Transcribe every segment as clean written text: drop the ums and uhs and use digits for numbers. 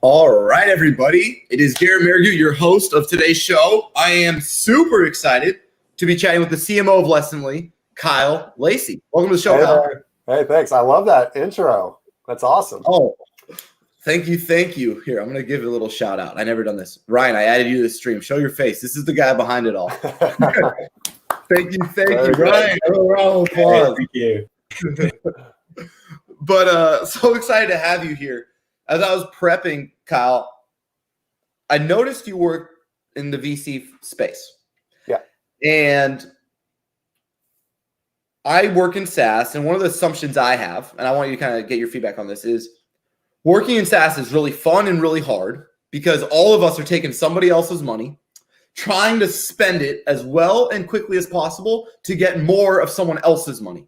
All right, everybody. It is Garrett Mehrguth, your host of today's show. I am super excited to be chatting with the CMO of Lessonly, Kyle Lacy. Welcome to the show, Kyle. Hey, thanks. I love that intro. That's awesome. Oh, thank you. Here, I'm going to give you a little shout out. I never done this. Ryan, I added you to the stream. Show your face. This is the guy behind it all. Thank you, Ryan. Round of applause. Thank you. But so excited to have you here. As I was prepping, Kyle, I noticed you work in the VC space. Yeah. And I work in SaaS, and one of the assumptions I have, and I want you to kind of get your feedback on this, is working in SaaS is really fun and really hard because all of us are taking somebody else's money, trying to spend it as well and quickly as possible to get more of someone else's money.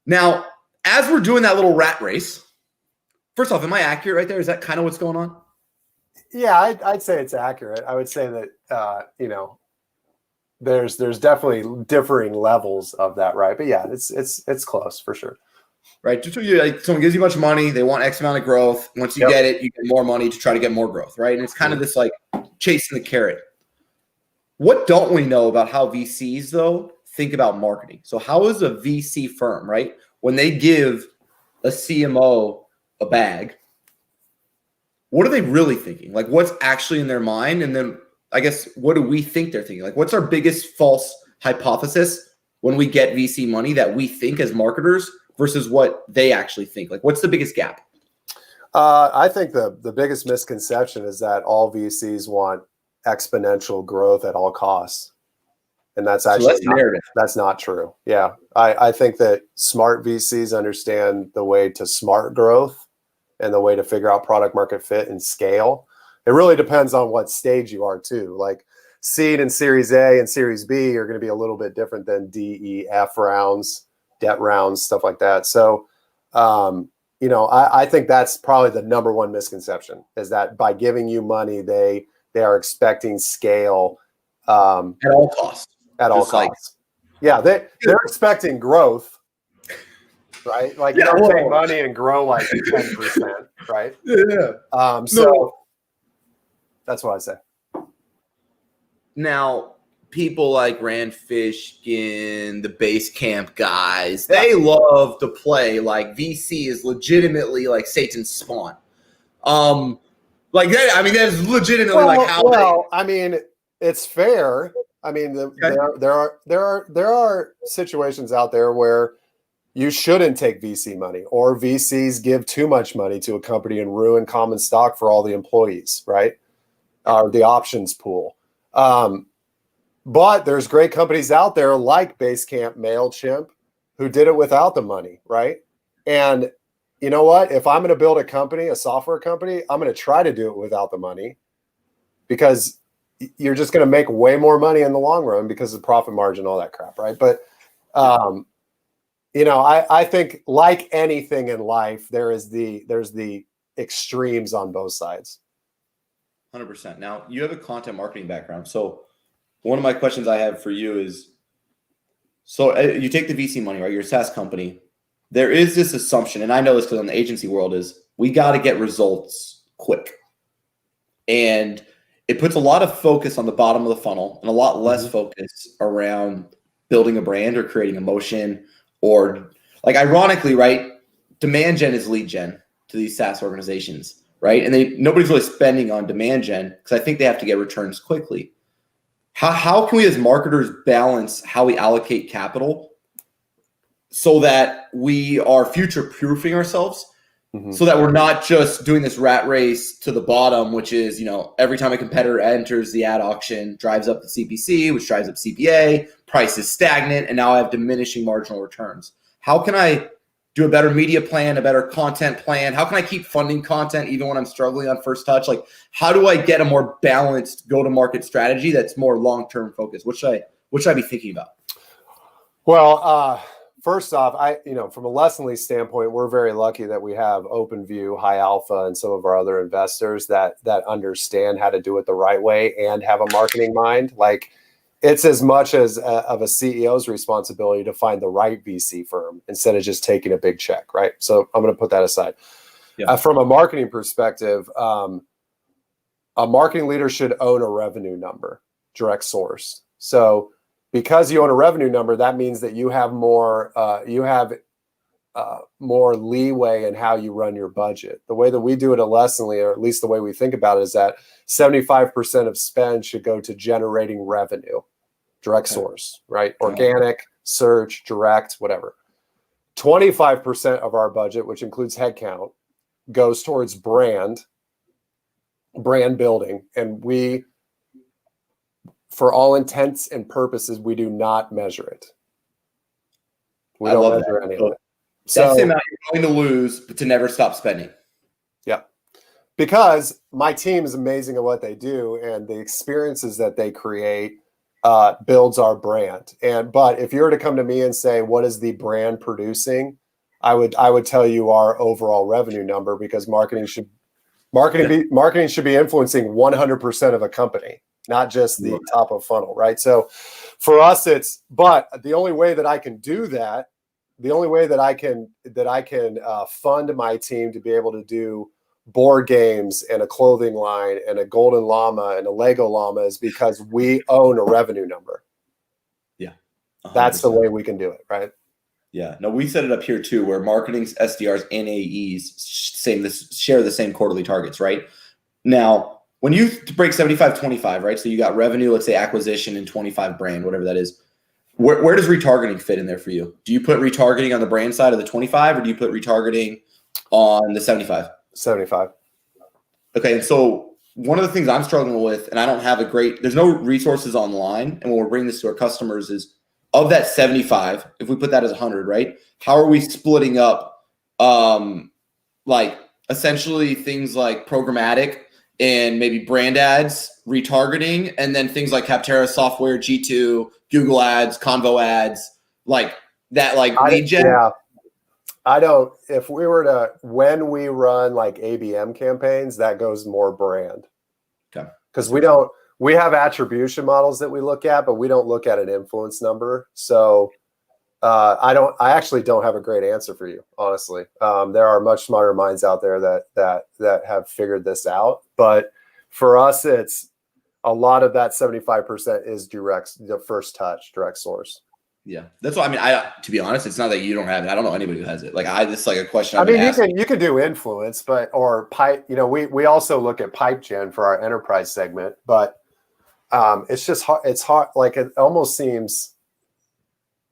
Now, as we're doing that little rat race, first off, am I accurate right there? Is that kind of what's going on? Yeah, I'd say it's accurate. I would say that, there's definitely differing levels of that, right? But yeah, it's close for sure. Right. Just like someone gives you a bunch of money, they want X amount of growth. Once you get it, you get more money to try to get more growth, right? And it's kind of this like chasing the carrot. What don't we know about how VCs though think about marketing? So how is a VC firm, right, when they give a CMO a bag, what are they really thinking? Like what's actually in their mind? And then I guess, what do we think they're thinking? Like what's our biggest false hypothesis when we get VC money that we think as marketers versus what they actually think? Like what's the biggest gap? I think the biggest misconception is that all VCs want exponential growth at all costs. And that's actually that's not true. Yeah. I think that smart VCs understand the way to smart growth and the way to figure out product market fit and scale. It really depends on what stage you are too. Like seed and Series A and Series B are going to be a little bit different than D, E, F rounds, debt rounds, stuff like that. So, I think that's probably the number one misconception is that by giving you money, they are expecting scale at all costs. At all costs. Yeah, they're expecting growth. Right, like you don't take money and grow like 10%, right? Yeah. So that's what I say. Now, people like Rand Fishkin, the base camp guys, they love to play like VC is legitimately like Satan's spawn. Like that. I mean, that is legitimately like how. Well, I mean, it's fair. I mean, there are situations out there where you shouldn't take VC money, or VCs give too much money to a company and ruin common stock for all the employees, right? Or the options pool. But there's great companies out there like Basecamp, MailChimp, who did it without the money, right? And you know what? If I'm going to build a company, a software company, I'm going to try to do it without the money because you're just going to make way more money in the long run because of profit margin, all that crap, right? But I think like anything in life, there's the extremes on both sides. 100%. Now, you have a content marketing background. So one of my questions I have for you is, so you take the VC money, right? You're a SaaS company. There is this assumption, and I know this because in the agency world, is we got to get results quick. And it puts a lot of focus on the bottom of the funnel and a lot less focus around building a brand or creating emotion. Or like ironically, right, demand gen is lead gen to these SaaS organizations, right? And nobody's really spending on demand gen because I think they have to get returns quickly. How can we as marketers balance how we allocate capital so that we are future proofing ourselves so that we're not just doing this rat race to the bottom, which is, every time a competitor enters the ad auction, drives up the CPC, which drives up CPA, price is stagnant, and now I have diminishing marginal returns. How can I do a better media plan, a better content plan? How can I keep funding content even when I'm struggling on first touch? Like, how do I get a more balanced go-to-market strategy that's more long-term focused? What should I be thinking about? Well, first off, from a Lessonly standpoint, we're very lucky that we have OpenView, High Alpha, and some of our other investors that understand how to do it the right way and have a marketing mind. Like, it's as much as of a CEO's responsibility to find the right VC firm instead of just taking a big check, right? So I'm going to put that aside. From a marketing perspective, a marketing leader should own a revenue number, direct source. So because you own a revenue number, that means that you have more more leeway in how you run your budget. The way that we do it at Lessonly, or at least the way we think about it, is that 75% of spend should go to generating revenue, direct source, right? Organic, search, direct, whatever. 25% of our budget, which includes headcount, goes towards brand building. And we, for all intents and purposes, we do not measure it. We don't measure any of it. That's the amount you're going to lose, but to never stop spending. Yeah. Because my team is amazing at what they do, and the experiences that they create builds our brand. But if you were to come to me and say, what is the brand producing? I would tell you our overall revenue number, because marketing should be influencing 100% of a company, not just the top of funnel, right? So for us, but the only way that I can do that, the only way that I can fund my team to be able to do board games and a clothing line and a golden llama and a Lego llama is because we own a revenue number. Yeah. 100%. That's the way we can do it, right? Yeah. No, we set it up here too, where marketing's SDRs and AEs share the same quarterly targets, right? Now, when you break 75-25, right? So you got revenue, let's say acquisition, and 25 brand, whatever that is. Where does retargeting fit in there for you? Do you put retargeting on the brand side of the 25, or do you put retargeting on the 75? 75. Okay. And so one of the things I'm struggling with, and I don't have there's no resources online. And when we're bringing this to our customers is, of that 75, if we put that as 100, right? How are we splitting up, like essentially things like programmatic and maybe brand ads, retargeting, and then things like Capterra software, G2, Google ads, Convo ads, like that, like lead gen? Yeah. If we were to, when we run like ABM campaigns, that goes more brand. Okay. Because we have attribution models that we look at, but we don't look at an influence number. So I actually don't have a great answer for you, honestly. There are much smarter minds out there that have figured this out. But for us, it's a lot of that 75% is the first touch, direct source. Yeah, that's what I mean. To be honest, it's not that you don't have it. I don't know anybody who has it. Like this is like a question. I mean, you can do influence, or pipe. We also look at pipe gen for our enterprise segment, but it's just hard. It's hard. Like it almost seems.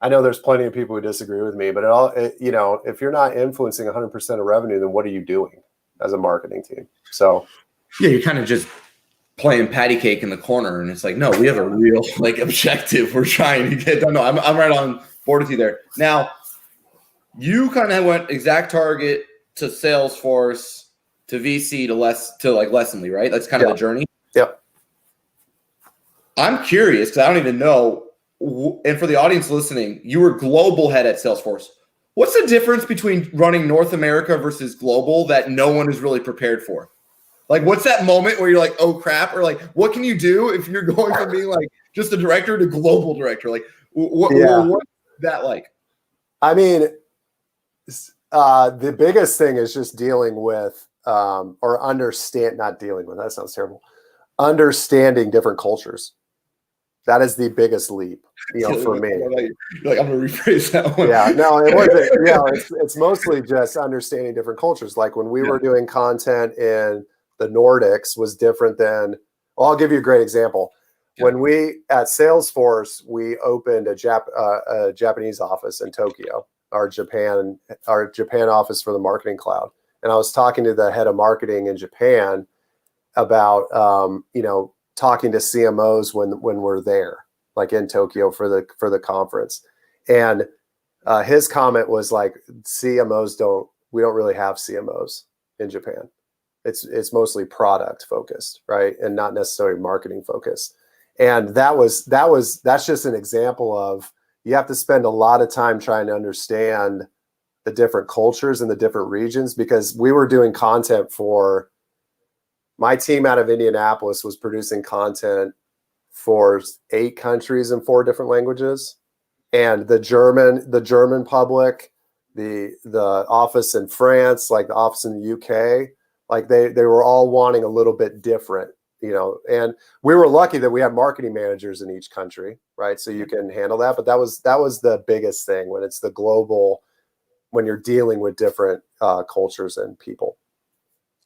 I know there's plenty of people who disagree with me, but if you're not influencing 100% of revenue, then what are you doing as a marketing team? So yeah, you're kind of just playing patty cake in the corner, and it's like, no, we have a real objective we're trying to get done. No, I'm right on board with you there. Now, you kind of went exact target to Salesforce to VC to Lessonly, right? That's kind of the journey. Yep. I'm curious because I don't even know. And for the audience listening, you were global head at Salesforce. What's the difference between running North America versus global that no one is really prepared for? Like, what's that moment where you're like, oh, crap? Or like, what can you do if you're going from being like just a director to global director? Like, what's that like? I mean, the biggest thing is just dealing with not dealing with, that sounds terrible. Understanding different cultures. That is the biggest leap, for me. You're like, I'm going to rephrase that one. Yeah, no, it wasn't. It's mostly just understanding different cultures. Like when we were doing content in the Nordics was different than, I'll give you a great example. Yeah. When we at Salesforce, we opened a Japanese office in Tokyo, our Japan office for the Marketing Cloud. And I was talking to the head of marketing in Japan about, talking to CMOs when we're there, like in Tokyo for the conference. And his comment was like, we don't really have CMOs in Japan. It's mostly product focused, right? And not necessarily marketing focused. And that's just an example of, you have to spend a lot of time trying to understand the different cultures in the different regions, because we were doing content for, my team out of Indianapolis was producing content for 8 countries in 4 different languages. And the German public, the office in France, like the office in the UK, like they were all wanting a little bit different, and we were lucky that we had marketing managers in each country, right? So you can handle that. But that was the biggest thing when it's the global, when you're dealing with different cultures and people.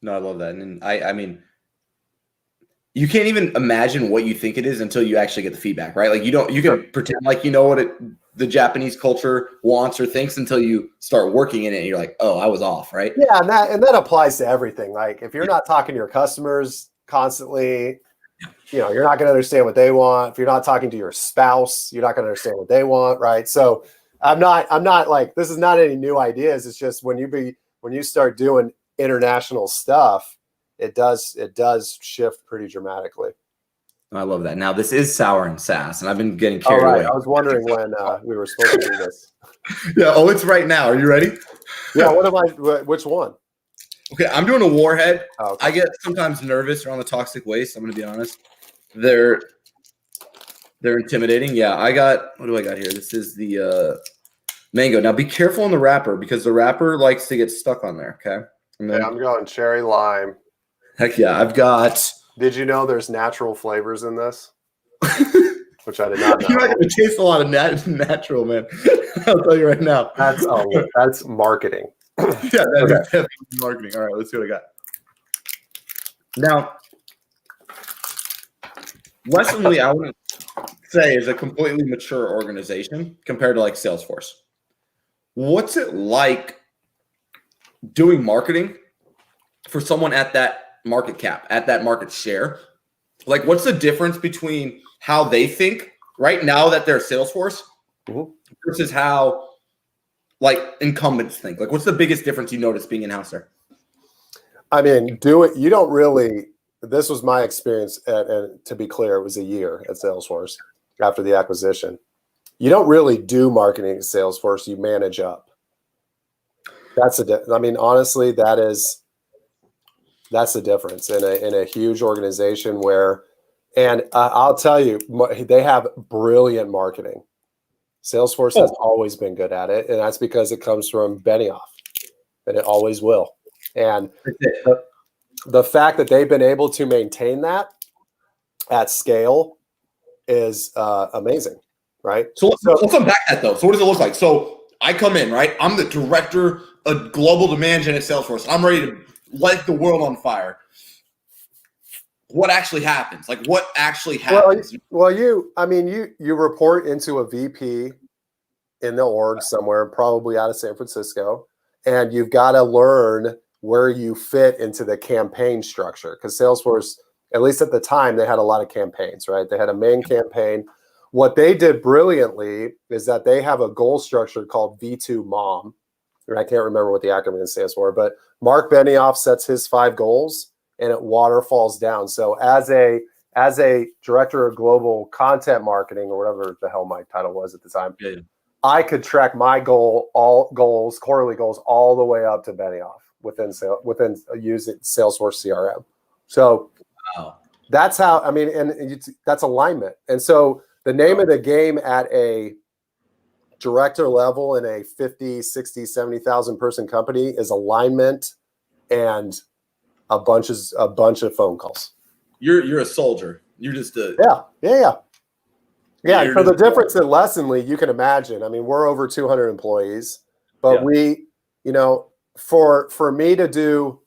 No, I love that. And I mean, you can't even imagine what you think it is until you actually get the feedback, right? Like you can pretend like you know what the Japanese culture wants or thinks until you start working in it and you're like, oh, I was off, right? Yeah, and that applies to everything. Like if you're not talking to your customers constantly, you're not going to understand what they want. If you're not talking to your spouse, you're not going to understand what they want, right? So I'm not like, this is not any new ideas. It's just when you start doing international stuff, it does shift pretty dramatically. I love that. Now this is Sour and Sass, and I've been getting carried away. I was wondering when we were supposed to do this. Yeah. Oh, it's right now. Are you ready? Yeah. Which one? Okay, I'm doing a warhead. Oh, okay. I get sometimes nervous around the toxic waste. I'm going to be honest. They're intimidating. Yeah, what do I got here? This is the mango. Now be careful on the wrapper because the wrapper likes to get stuck on there. Okay. And then, I'm going cherry lime. Heck yeah, I've got. Did you know there's natural flavors in this? Which I did not know. You're not going to taste a lot of natural, man. I'll tell you right now. That's marketing. Yeah, that's definitely marketing. All right, let's see what I got. Now, Lessonly, I wouldn't say is a completely mature organization compared to like Salesforce. What's it like doing marketing for someone at that market cap, at that market share? Like, what's the difference between how they think right now that they're Salesforce versus how like incumbents think? Like, what's the biggest difference you notice being in-house there? I mean, you don't really, this was my experience, and to be clear, it was a year at Salesforce after the acquisition. You don't really do marketing at Salesforce, you manage up. Honestly, that's the difference in a huge organization where, and I'll tell you, they have brilliant marketing. Salesforce has always been good at it, and that's because it comes from Benioff, and it always will. And the fact that they've been able to maintain that at scale is amazing, right? So let's unpack that though. So what does it look like? So I come in, right? I'm the director of global demand gen at Salesforce. I'm ready to light the world on fire. What actually happens? Like, what actually happens? Well, you report into a VP in the org somewhere, probably out of San Francisco, and you've got to learn where you fit into the campaign structure. Because Salesforce, at least at the time, they had a lot of campaigns, right? They had a main campaign. What they did brilliantly is that they have a goal structure called V2 MOM. I can't remember what the acronym stands for, but Mark Benioff sets his 5 goals and it waterfalls down. So as a director of global content marketing, or whatever the hell my title was at the time, I could track my all goals, quarterly goals, all the way up to Benioff within using Salesforce CRM. So that's how, that's alignment. And so the name of the game at a director level in a 50, 60, 70,000 person company is alignment and a bunch of phone calls. You're a soldier. You're just a yeah. For the difference in Lessonly, you can imagine. I mean, we're over 200 employees, but we, for me to do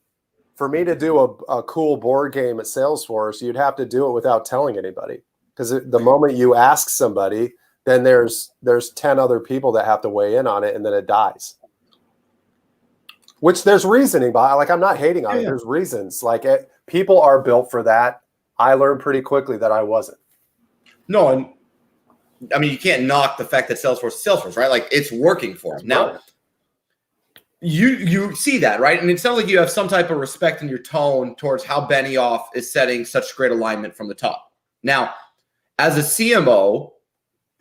a cool board game at Salesforce, you'd have to do it without telling anybody, because the moment you ask somebody, then there's 10 other people that have to weigh in on it, and then it dies. Which there's reasoning behind. Like, I'm not hating on it. There's reasons. Like, people are built for that. I learned pretty quickly that I wasn't. No, and I mean, you can't knock the fact that Salesforce is Salesforce, right? Like, it's working for them. Now, you see that, right? And it sounds like you have some type of respect in your tone towards how Benioff is setting such great alignment from the top. Now, as a CMO,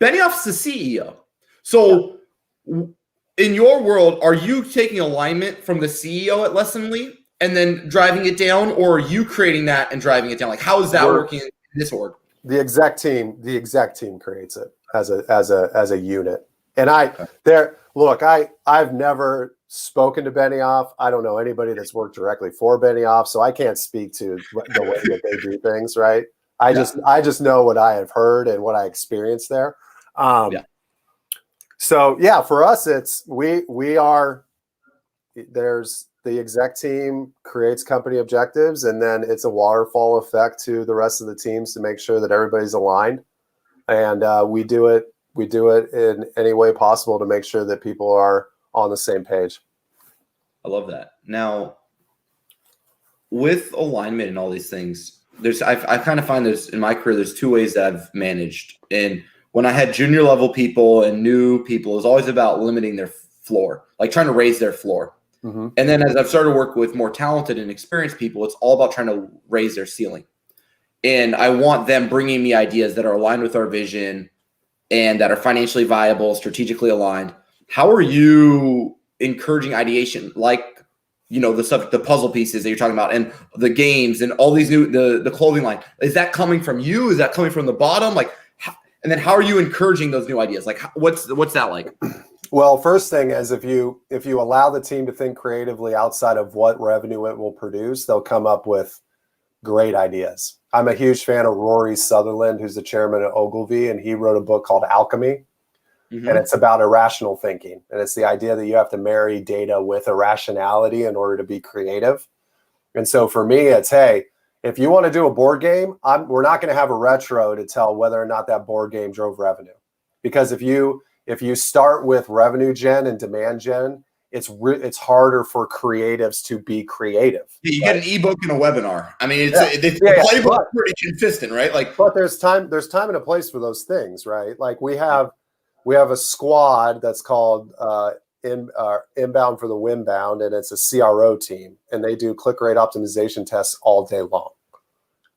Benioff's the CEO. So in your world, are you taking alignment from the CEO at Lessonly and then driving it down, or are you creating that and driving it down? Like, how is that working in this org? The exec team creates it as a unit. And I've never spoken to Benioff. I don't know anybody that's worked directly for Benioff, so I can't speak to the way that they do things, right? I just know what I have heard and what I experienced there. So yeah, for us, there's the exec team creates company objectives, and then it's a waterfall effect to the rest of the teams to make sure that everybody's aligned. And we do it in any way possible to make sure that people are on the same page. I love that. Now, with alignment and all these things, I kind of find there's in my career, there's two ways that I've managed. And when I had junior level people and new people, it was always about limiting their floor, like trying to raise their floor. Mm-hmm. And then as I've started to work with more talented and experienced people, it's all about trying to raise their ceiling. And I want them bringing me ideas that are aligned with our vision and that are financially viable, strategically aligned. How are you encouraging ideation, like, the subject, the puzzle pieces that you're talking about, and the games and all these new, the clothing line? Is that coming from you? Is that coming from the bottom? And then how are you encouraging those new ideas? Like, what's that like? Well, first thing is if you allow the team to think creatively outside of what revenue it will produce, they'll come up with great ideas. I'm a huge fan of Rory Sutherland, who's the chairman of Ogilvy, and he wrote a book called Alchemy. Mm-hmm. And it's about irrational thinking. And it's the idea that you have to marry data with irrationality in order to be creative. And so for me, it's, hey, if you want to do a board game, we're not going to have a retro to tell whether or not that board game drove revenue. Because if you start with revenue gen and demand gen, it's harder for creatives to be creative. Yeah, you get an ebook and a webinar. I mean, the playbook's pretty consistent, right? But there's time and a place for those things, right? Like we have a squad that's called Inbound for the Winbound, and it's a CRO team, and they do click rate optimization tests all day long.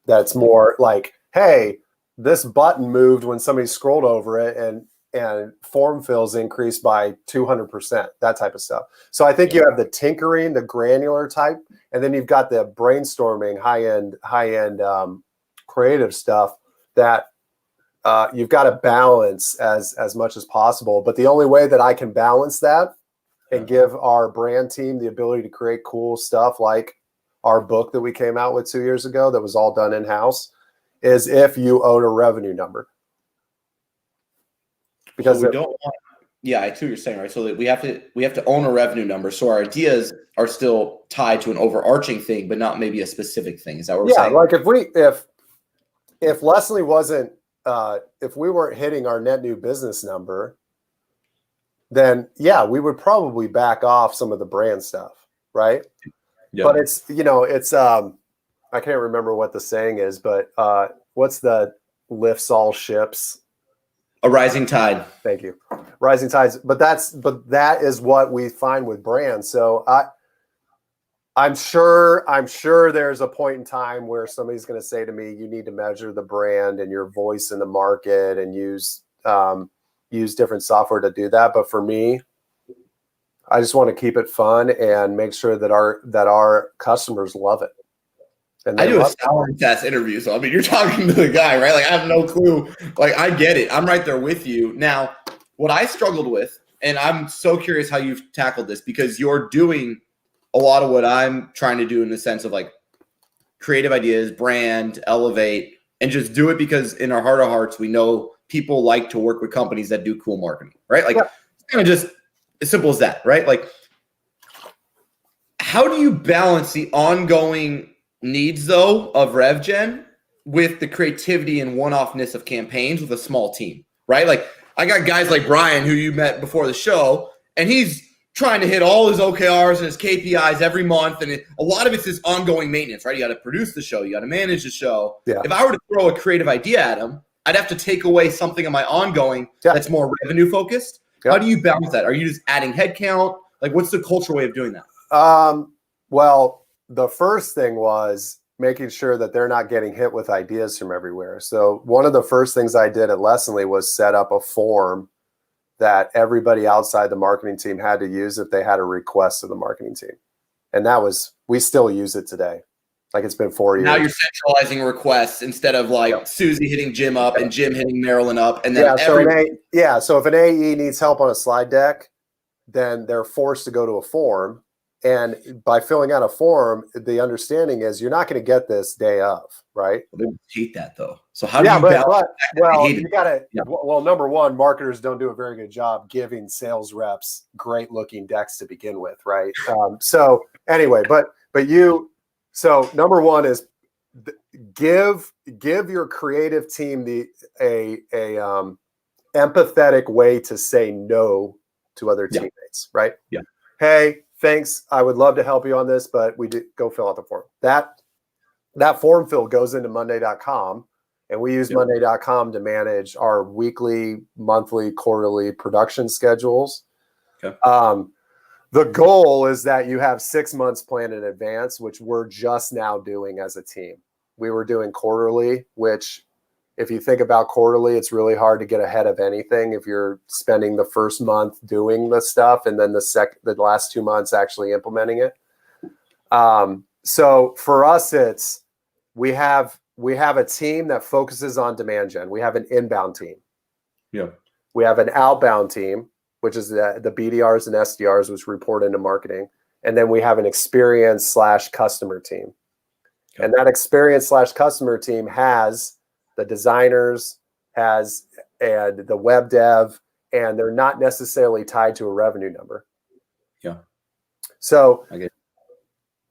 That's more like, hey, this button moved when somebody scrolled over it, and form fills increased by 200%, that type of stuff. So I think you have the tinkering, the granular type, and then you've got the brainstorming, high-end creative stuff that you've got to balance as much as possible. But the only way that I can balance that and give our brand team the ability to create cool stuff like our book that we came out with 2 years ago that was all done in-house is if you own a revenue number. Because we don't want, I see what you're saying, right? So that we have to own a revenue number. So our ideas are still tied to an overarching thing, but not maybe a specific thing. Is that what we're saying? Like if Leslie wasn't, if we weren't hitting our net new business number, then we would probably back off some of the brand stuff, right? Yeah. But it's I can't remember what the saying is, but what's the lifts all ships? A rising tide. Thank you. Rising tides. But that is what we find with brands. So I'm sure there's a point in time where somebody's going to say to me, you need to measure the brand and your voice in the market and use different software to do that. But for me, I just want to keep it fun and make sure that our customers love it. I do a salary test interview. So, I mean, you're talking to the guy, right? Like, I have no clue. Like, I get it. I'm right there with you. Now, what I struggled with, and I'm so curious how you've tackled this, because you're doing a lot of what I'm trying to do in the sense of like creative ideas, brand, elevate, and just do it because in our heart of hearts, we know people like to work with companies that do cool marketing, right? Like, It's kind of just as simple as that, right? Like, how do you balance the ongoing needs though of RevGen with the creativity and one-offness of campaigns with a small team, right? Like I got guys like Brian who you met before the show, and he's trying to hit all his OKRs and his KPIs every month, and a lot of it's this ongoing maintenance, right? You got to produce the show, you got to manage the show. Yeah. If I were to throw a creative idea at him, I'd have to take away something of my ongoing that's more revenue focused. How do you balance that? Are you just adding headcount? Like, what's the cultural way of doing that? Well, the first thing was making sure that they're not getting hit with ideas from everywhere. So one of the first things I did at Lessonly was set up a form that everybody outside the marketing team had to use if they had a request of the marketing team. And we still use it today. Like it's been 4 years. Now you're centralizing requests instead of like Susie hitting Jim up and Jim hitting Marilyn up. And then so if an AE needs help on a slide deck, then they're forced to go to a form. And by filling out a form, the understanding is you're not going to get this day of, right? They hate that though. So how do you balance you got to, well, number one, marketers don't do a very good job giving sales reps great looking decks to begin with, right? So anyway, so number one is give your creative team a empathetic way to say no to other teammates, right? Yeah. Hey, thanks. I would love to help you on this, but go fill out the form. That form fill goes into Monday.com, and we use Monday.com to manage our weekly, monthly, quarterly production schedules. Okay. The goal is that you have 6 months planned in advance, which we're just now doing as a team. We were doing quarterly, which if you think about quarterly, it's really hard to get ahead of anything if you're spending the first month doing the stuff and then the last 2 months actually implementing it. So for us, we have a team that focuses on demand gen. We have an inbound team. Yeah. We have an outbound team, which is the BDRs and SDRs, which report into marketing. And then we have an experience/customer team. Okay. And that experience/customer team has the designers, and the web dev, and they're not necessarily tied to a revenue number. Yeah. So and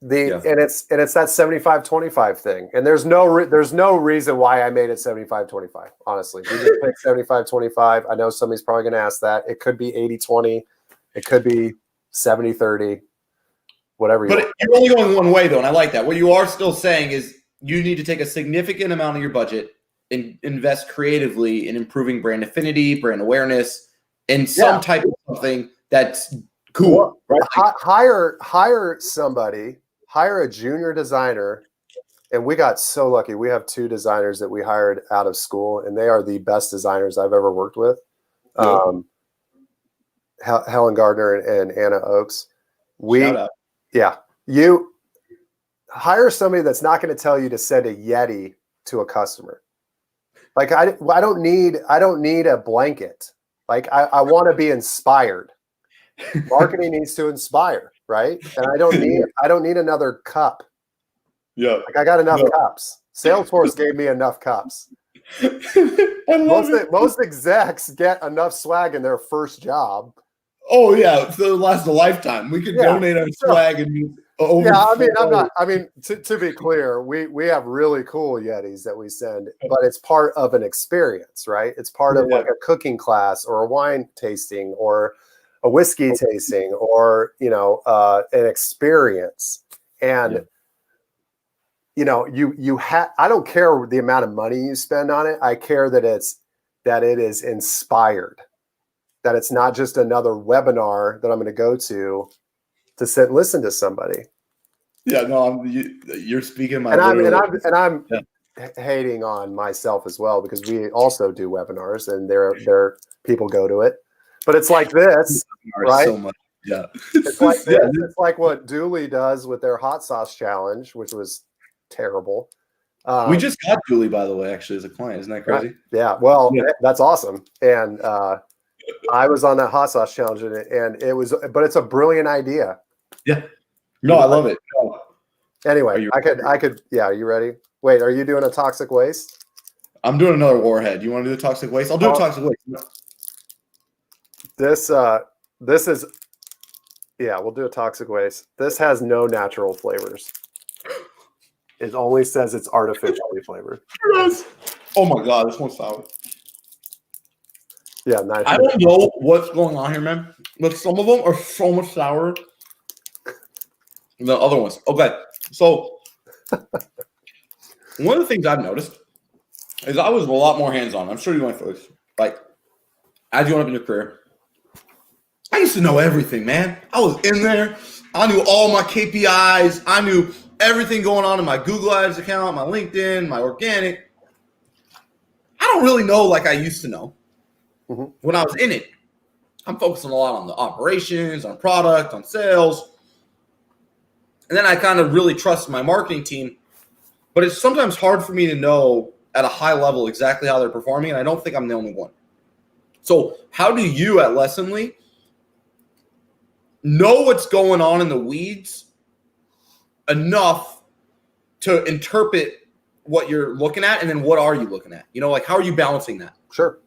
it's that 75-25 thing. And there's no reason why I made it 75-25. Honestly, we just picked 75-25. I know somebody's probably going to ask that. It could be 80-20. It could be 70-30. Whatever. But you're only going one way though, and I like that. What you are still saying is you need to take a significant amount of your budget and invest creatively in improving brand affinity, brand awareness, and some type of something that's cool. Well, right? Hire somebody. Hire a junior designer, and we got so lucky. We have 2 designers that we hired out of school, and they are the best designers I've ever worked with. Helen Gardner and Anna Oakes. Shout out. You hire somebody that's not going to tell you to send a Yeti to a customer. Like I don't need a blanket. Like I want to be inspired. Marketing needs to inspire, right? And I don't need another cup. Yeah. Like I got enough cups. Salesforce gave me enough cups. Most execs get enough swag in their first job. Oh yeah, so it lasts a lifetime. We could donate our swag and to be clear, we have really cool Yetis that we send, but it's part of an experience, right? It's part of like a cooking class or a wine tasting or a whiskey tasting or an experience. And I don't care the amount of money you spend on it. I care that it is inspired, that it's not just another webinar that I'm going to go to sit and listen to somebody. Yeah, no, you're speaking my. And I'm hating on myself as well because we also do webinars and there people go to it, but it's like this, right? So much. Yeah, it's like this. It's like what Dooley does with their hot sauce challenge, which was terrible. We just got Dooley, by the way, actually as a client. Isn't that crazy? Yeah. Well, that's awesome. And I was on that hot sauce challenge, and but it's a brilliant idea. Yeah. No, I love it. No. Anyway, I could. Yeah. Are you ready? Wait, are you doing a toxic waste? I'm doing another warhead. You want to do a toxic waste? I'll do a toxic waste. This is, we'll do a toxic waste. This has no natural flavors. It only says it's artificially flavored. Oh my God, this one's sour. Yeah, nice. I don't know what's going on here, man. But some of them are so much sour than the other ones. Okay, so one of the things I've noticed is I was a lot more hands-on. I'm sure you went through this. Like, as you went up in your career, I used to know everything, man. I was in there. I knew all my KPIs. I knew everything going on in my Google Ads account, my LinkedIn, my organic. I don't really know like I used to know. When I was in it, I'm focusing a lot on the operations, on product, on sales. And then I kind of really trust my marketing team but it's sometimes hard for me to know at a high level exactly how they're performing, and I don't think I'm the only one. So how do you at Lessonly know what's going on in the weeds enough to interpret what you're looking at, and then what are you looking at? Like how are you balancing that? Sure.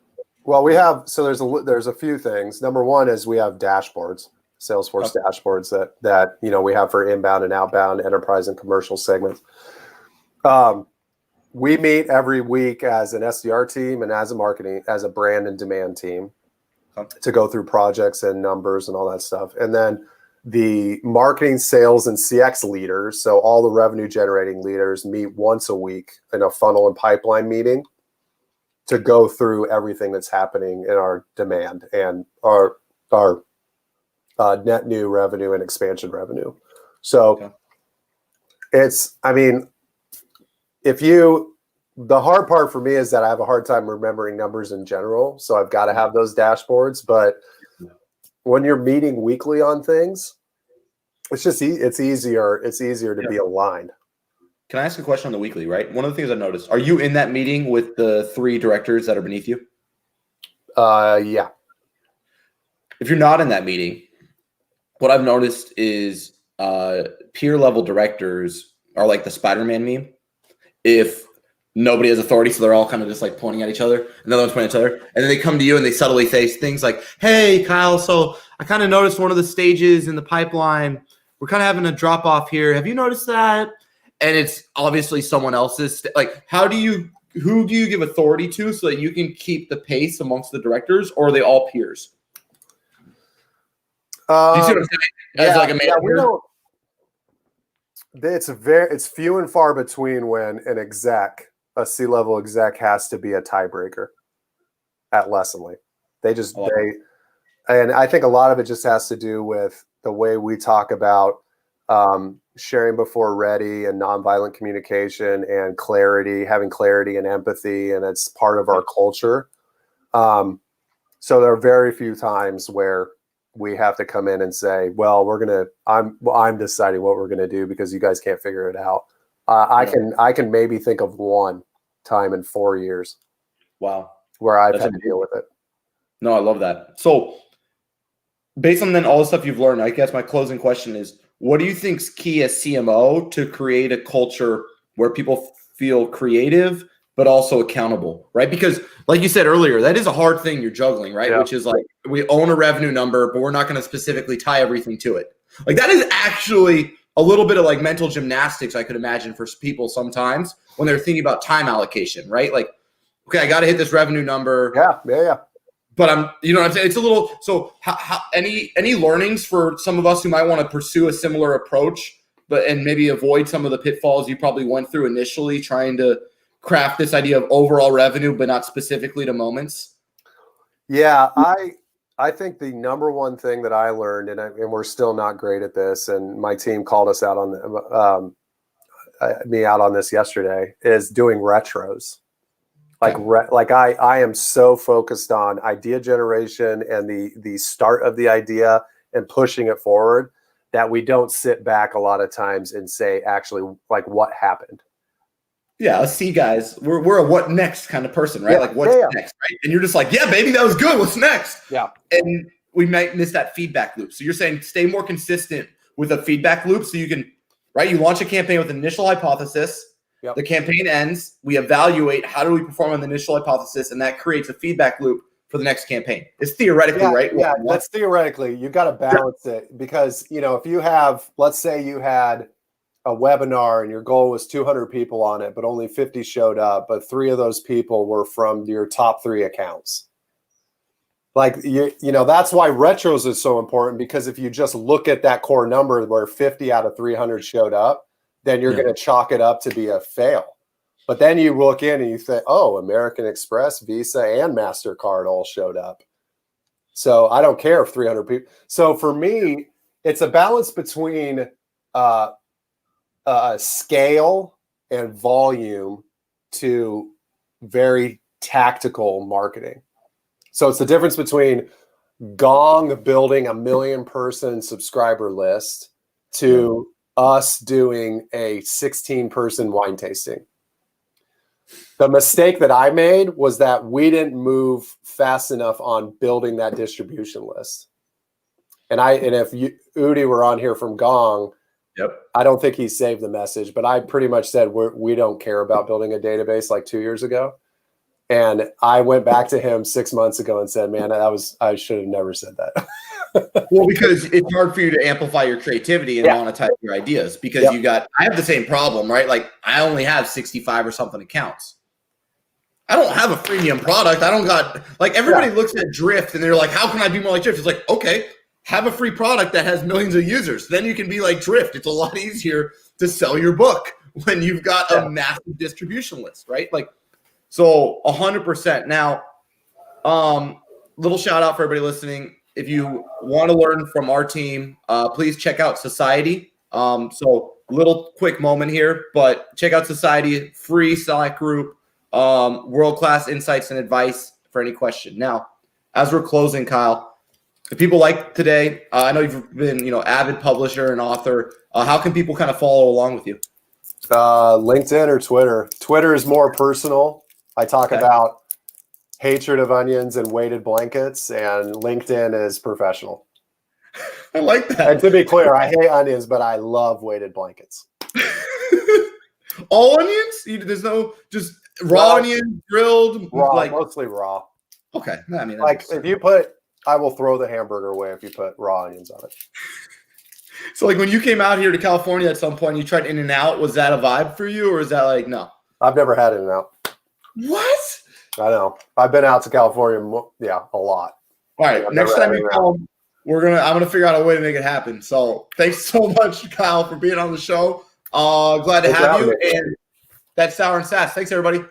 Well, there's a few things. Number one is we have dashboards, Salesforce dashboards that we have for inbound and outbound enterprise and commercial segments. We meet every week as an SDR team and as a brand and demand team to go through projects and numbers and all that stuff. And then the marketing, sales, and CX leaders, so all the revenue generating leaders, meet once a week in a funnel and pipeline meeting to go through everything that's happening in our demand and our net new revenue and expansion revenue. So the hard part for me is that I have a hard time remembering numbers in general. So I've got to have those dashboards. But when you're meeting weekly on things, it's easier to be aligned. Can I ask a question on the weekly, right? One of the things I noticed, are you in that meeting with the 3 directors that are beneath you? Yeah. If you're not in that meeting, what I've noticed is peer level directors are like the Spider-Man meme. If nobody has authority, so they're all kind of just like pointing at each other, and the other one's pointing at each other, and then they come to you and they subtly say things like, "Hey, Kyle, so I kind of noticed one of the stages in the pipeline, we're kind of having a drop off here. Have you noticed that?" And it's obviously someone else's. Like, who do you give authority to so that you can keep the pace amongst the directors, or are they all peers? Do you see what I'm saying? We don't. It's few and far between when a C-level exec has to be a tiebreaker at Lessonly. And I think a lot of it just has to do with the way we talk about sharing before ready and nonviolent communication and having clarity and empathy, and it's part of our culture. So there are very few times where we have to come in and say, "Well, I'm deciding what we're gonna do because you guys can't figure it out." I can maybe think of one time in 4 years. Wow, where I've had to deal with it. No, I love that. So, based on then all the stuff you've learned, I guess my closing question is: what do you think's key as CMO to create a culture where people feel creative but also accountable, right? Because like you said earlier, that is a hard thing you're juggling, right? Yeah. Which is like, we own a revenue number, but we're not going to specifically tie everything to it. Like, that is actually a little bit of like mental gymnastics, I could imagine, for people sometimes when they're thinking about time allocation, right? Like, okay, I got to hit this revenue number. Yeah. But you know what I'm saying? It's a little, so how any learnings for some of us who might want to pursue a similar approach, and maybe avoid some of the pitfalls you probably went through initially trying to craft this idea of overall revenue, but not specifically to moments? Yeah, I think the number one thing that I learned, and we're still not great at this, and my team called us out on me out on this yesterday, is doing retros. I am so focused on idea generation and the start of the idea and pushing it forward that we don't sit back a lot of times and say, actually, like, what happened. Yeah, us C guys, we're a what next kind of person, right? Like, what's next, right? And you're just like, yeah, baby, that was good. What's next? Yeah. And we might miss that feedback loop. So you're saying stay more consistent with a feedback loop so you can, right? You launch a campaign with an initial hypothesis. Yep. The campaign ends. We evaluate how do we perform on the initial hypothesis, and that creates a feedback loop for the next campaign. It's theoretically, right? Yeah, that's theoretically. You've got to balance it because, if you have, let's say you had a webinar and your goal was 200 people on it, but only 50 showed up, but 3 of those people were from your top 3 accounts. Like, that's why retros is so important, because if you just look at that core number where 50 out of 300 showed up, then you're going to chalk it up to be a fail. But then you look in and you think, oh, American Express, Visa, and MasterCard all showed up. So I don't care if 300 people. So for me, it's a balance between scale and volume to very tactical marketing. So it's the difference between Gong building a 1 million person subscriber list to us doing a 16-person wine tasting. The mistake that I made was that we didn't move fast enough on building that distribution list. And if Udi were on here from Gong, yep, I don't think he saved the message, but I pretty much said we don't care about building a database like 2 years ago. And I went back to him 6 months ago and said, man, I should have never said that. Well, because it's hard for you to amplify your creativity and monetize your ideas because I have the same problem, right? Like I only have 65 or something accounts. I don't have a freemium product. I don't got like everybody looks at Drift and they're like, how can I be more like Drift? It's like, okay, have a free product that has millions of users. Then you can be like Drift. It's a lot easier to sell your book when you've got a massive distribution list, right? Like, so 100%. Now, little shout out for everybody listening. If you want to learn from our team, please check out Society. So little quick moment here, but check out Society, free Slack group, world-class insights and advice for any question. Now, as we're closing, Kyle, if people like today, I know you've been, avid publisher and author. How can people kind of follow along with you? LinkedIn or Twitter. Twitter is more personal. I talk about hatred of onions and weighted blankets, and LinkedIn is professional. I like that. And to be clear, I hate onions, but I love weighted blankets. All onions? There's no just raw onion, grilled, raw, mostly raw. Okay, I mean, like if I will throw the hamburger away if you put raw onions on it. So, like when you came out here to California at some point, you tried In-N-Out. Was that a vibe for you, or is that like no? I've never had In-N-Out. What? I know. I've been out to California, a lot. All right, next time you come, I'm gonna figure out a way to make it happen. So, thanks so much, Kyle, for being on the show. Glad to have you. And that's Sour and Sass. Thanks, everybody.